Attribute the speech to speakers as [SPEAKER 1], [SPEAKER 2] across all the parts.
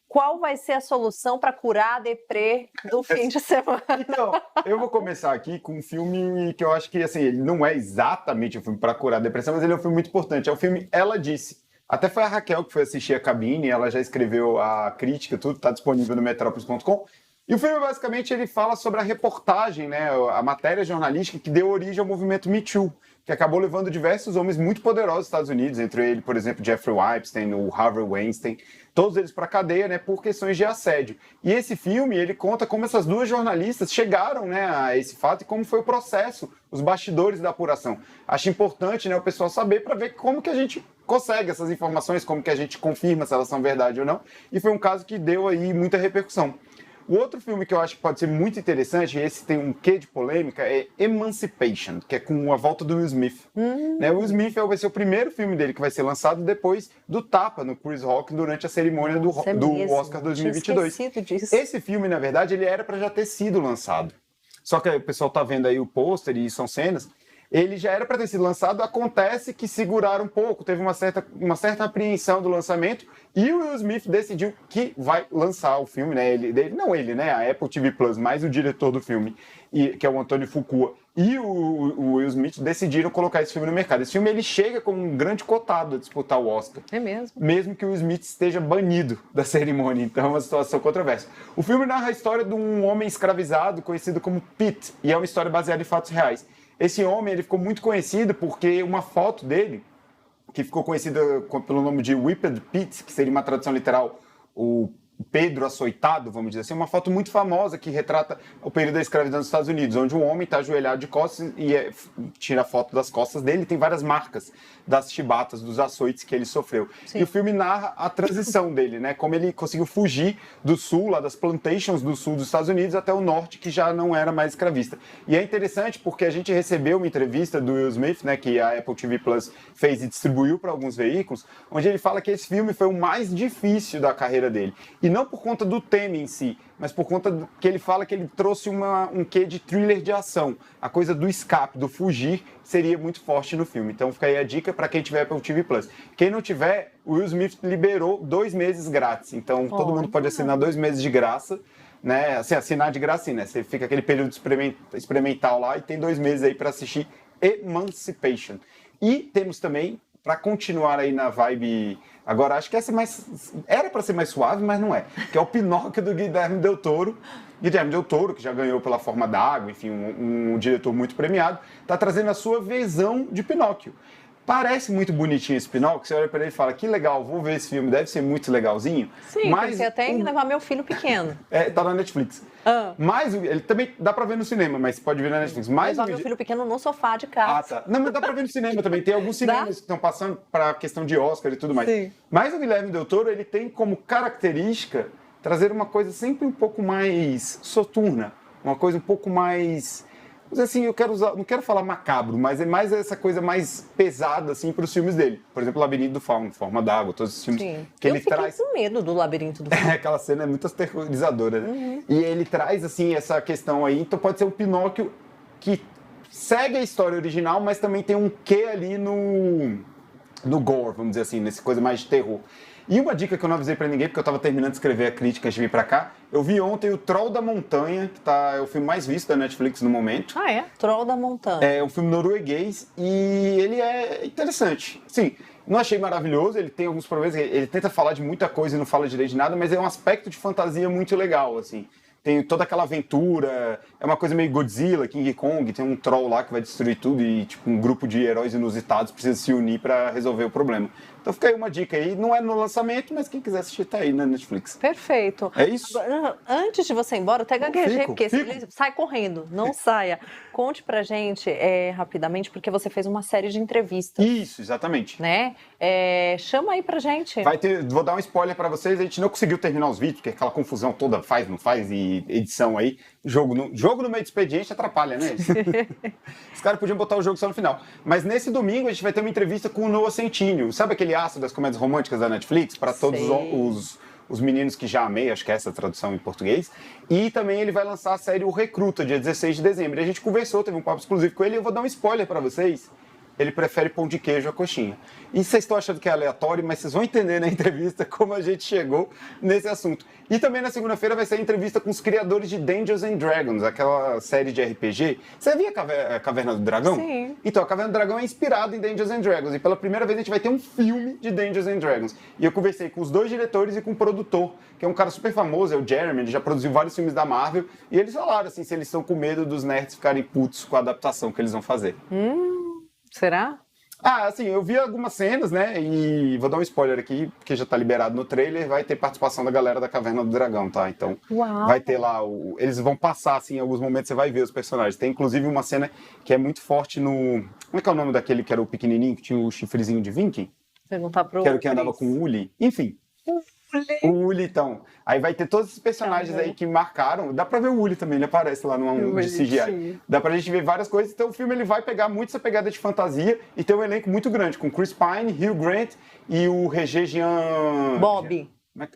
[SPEAKER 1] qual vai ser a solução para curar a deprê do fim de semana?
[SPEAKER 2] Então, eu vou começar aqui com um filme que eu acho que, assim, ele não é exatamente um filme para curar a depressão, mas ele é um filme muito importante. É o filme Ela Disse. Até foi a Raquel que foi assistir a cabine, ela já escreveu a crítica, tudo está disponível no Metrópolis.com. E o filme, basicamente, ele fala sobre a reportagem, né, a matéria jornalística que deu origem ao movimento Me Too, que acabou levando diversos homens muito poderosos dos Estados Unidos, entre eles, por exemplo, Jeffrey Epstein, o Harvey Weinstein, todos eles para a cadeia, né, por questões de assédio. E esse filme, ele conta como essas duas jornalistas chegaram, né, a esse fato e como foi o processo, os bastidores da apuração. Acho importante, né, o pessoal saber para ver como que a gente consegue essas informações, como que a gente confirma se elas são verdade ou não. E foi um caso que deu aí muita repercussão. O outro filme que eu acho que pode ser muito interessante, e esse tem um quê de polêmica, é Emancipation, que é com a volta do Will Smith. Né, o Will Smith vai ser o primeiro filme dele que vai ser lançado depois do tapa no Chris Rock durante a cerimônia do Oscar 2022. Esse filme, na verdade, ele era para já ter sido lançado. Só que o pessoal tá vendo aí o pôster e são cenas. Ele já era para ter sido lançado, acontece que seguraram um pouco, teve uma certa apreensão do lançamento, e o Will Smith decidiu que vai lançar o filme, né? Não ele, né? A Apple TV Plus, mais o diretor do filme, que é o Antônio Fuqua, e o Will Smith decidiram colocar esse filme no mercado. Esse filme ele chega como um grande cotado a disputar o Oscar.
[SPEAKER 1] É mesmo?
[SPEAKER 2] Mesmo que o Will Smith esteja banido da cerimônia, então é uma situação controversa. O filme narra a história de um homem escravizado conhecido como Pete, e é uma história baseada em fatos reais. Esse homem ele ficou muito conhecido porque uma foto dele, que ficou conhecida pelo nome de Whipped Pete, que seria uma tradução literal, o Pedro Açoitado, vamos dizer assim, uma foto muito famosa que retrata o período da escravidão nos Estados Unidos, onde um homem está ajoelhado de costas e tira a foto das costas dele, tem várias marcas das chibatas, dos açoites que ele sofreu. Sim. E o filme narra a transição dele, né? Como ele conseguiu fugir do sul, lá das plantations do sul dos Estados Unidos, até o norte, que já não era mais escravista. E é interessante porque a gente recebeu uma entrevista do Will Smith, né, que a Apple TV Plus fez e distribuiu para alguns veículos, onde ele fala que esse filme foi o mais difícil da carreira dele. E não por conta do tema em si, mas por conta que ele fala que ele trouxe um quê de thriller de ação. A coisa do escape, do fugir, seria muito forte no filme. Então fica aí a dica para quem tiver Apple TV Plus. Quem não tiver, o Will Smith liberou 2 meses grátis. Então todo mundo pode assinar 2 meses de graça. Né? Assim, assinar de graça, né? Você fica aquele período experimental lá e tem 2 meses aí para assistir Emancipation. E temos também, para continuar aí na vibe... Agora, acho que essa era para ser mais suave, mas não é. Que é o Pinóquio do Guilherme Del Toro. Guilherme Del Toro, que já ganhou pela Forma d'Água, enfim, um diretor muito premiado, está trazendo a sua visão de Pinóquio. Parece muito bonitinho esse Pinóquio, você olha para ele e fala, que legal, vou ver esse filme, deve ser muito legalzinho.
[SPEAKER 1] Sim, mas você até levar meu filho pequeno.
[SPEAKER 2] Tá na Netflix. Mas ele também dá pra ver no cinema, mas pode ver na Netflix.
[SPEAKER 1] Levar meu filho pequeno no sofá de casa.
[SPEAKER 2] Tá. Não, mas dá pra ver no cinema também. Tem alguns cinemas que estão passando pra questão de Oscar e tudo mais. Sim. Mas o Guilherme Del Toro, ele tem como característica trazer uma coisa sempre um pouco mais soturna, uma coisa um pouco mais... Assim, não quero falar macabro, mas é mais essa coisa mais pesada assim para os filmes dele. Por exemplo, Labirinto do Fauno, Forma d'Água, todos esses filmes.
[SPEAKER 1] Sim.
[SPEAKER 2] Que ele
[SPEAKER 1] traz. Eu fiquei com medo do Labirinto do Fauno.
[SPEAKER 2] Aquela cena é muito aterrorizadora, né? E ele traz assim essa questão aí, então pode ser um Pinóquio que segue a história original, mas também tem um quê ali no gore, vamos dizer assim, nessa coisa mais de terror. E uma dica que eu não avisei pra ninguém, porque eu tava terminando de escrever a crítica antes de vir pra cá, eu vi ontem o Troll da Montanha, que é o filme mais visto da Netflix no momento.
[SPEAKER 1] Ah, é? Troll da Montanha.
[SPEAKER 2] É um filme norueguês e ele é interessante. Sim, não achei maravilhoso, ele tem alguns problemas, ele tenta falar de muita coisa e não fala direito de nada, mas é um aspecto de fantasia muito legal, assim. Tem toda aquela aventura, é uma coisa meio Godzilla, King Kong, tem um troll lá que vai destruir tudo e tipo, um grupo de heróis inusitados precisa se unir pra resolver o problema. Então fica aí uma dica aí, não é no lançamento, mas quem quiser assistir tá aí na Netflix.
[SPEAKER 1] Perfeito.
[SPEAKER 2] É isso?
[SPEAKER 1] Agora, antes de você ir embora, eu até gaguejei, porque ele sai correndo, não saia. Conte pra gente rapidamente, porque você fez uma série de entrevistas.
[SPEAKER 2] Isso, exatamente.
[SPEAKER 1] Né? Chama aí pra gente.
[SPEAKER 2] Vou dar um spoiler pra vocês, a gente não conseguiu terminar os vídeos, porque aquela confusão toda faz, não faz, e edição aí. Jogo no meio do expediente atrapalha, né? Os caras podiam botar o jogo só no final. Mas nesse domingo a gente vai ter uma entrevista com o Noah Centineo. Sabe aquele astro das comédias românticas da Netflix? Para todos os meninos que já amei, acho que é essa a tradução em português. E também ele vai lançar a série O Recruta, dia 16 de dezembro. E a gente conversou, teve um papo exclusivo com ele e eu vou dar um spoiler para vocês. ele prefere pão de queijo à coxinha. E vocês estão achando que é aleatório, mas vocês vão entender na entrevista como a gente chegou nesse assunto. E também na segunda-feira vai ser a entrevista com os criadores de Dungeons and Dragons, aquela série de RPG. Você via a Caverna do Dragão?
[SPEAKER 1] Sim.
[SPEAKER 2] Então, a Caverna do Dragão é inspirada em Dungeons and Dragons. E pela primeira vez a gente vai ter um filme de Dungeons and Dragons. E eu conversei com os 2 diretores e com o produtor, que é um cara super famoso, é o Jeremy, ele já produziu vários filmes da Marvel. E eles falaram, assim, se eles estão com medo dos nerds ficarem putos com a adaptação que eles vão fazer.
[SPEAKER 1] Será?
[SPEAKER 2] Assim, eu vi algumas cenas, né, e vou dar um spoiler aqui, porque já tá liberado no trailer, vai ter participação da galera da Caverna do Dragão, tá? Então,
[SPEAKER 1] Uau.
[SPEAKER 2] vai ter lá, eles vão passar, assim, em alguns momentos você vai ver os personagens. Tem, inclusive, uma cena que é muito forte no... Como é que é o nome daquele que era o pequenininho, que tinha o chifrezinho de Viking?
[SPEAKER 1] Perguntar pro
[SPEAKER 2] Que era o que andava com o Uli. Enfim. O Uli, então. Aí vai ter todos esses personagens aí que marcaram. Dá pra ver o Uli também, ele aparece lá no de CGI. Dá pra gente ver várias coisas. Então o filme ele vai pegar muito essa pegada de fantasia e ter um elenco muito grande, com Chris Pine, Hugh Grant e o Regé Jean...
[SPEAKER 1] Bob.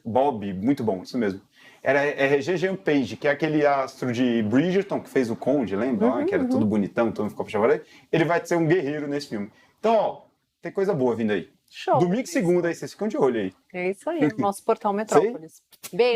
[SPEAKER 2] Bob, muito bom, isso mesmo. É Regé Jean Page, que é aquele astro de Bridgerton, que fez o Conde, lembra? Que era todo bonitão, todo ficou chavaré. Ele vai ser um guerreiro nesse filme. Então, ó, tem coisa boa vindo aí.
[SPEAKER 1] Show.
[SPEAKER 2] Domingo e segunda aí, vocês ficam de olho aí.
[SPEAKER 1] É isso aí, nosso portal Metrópolis. Beijo.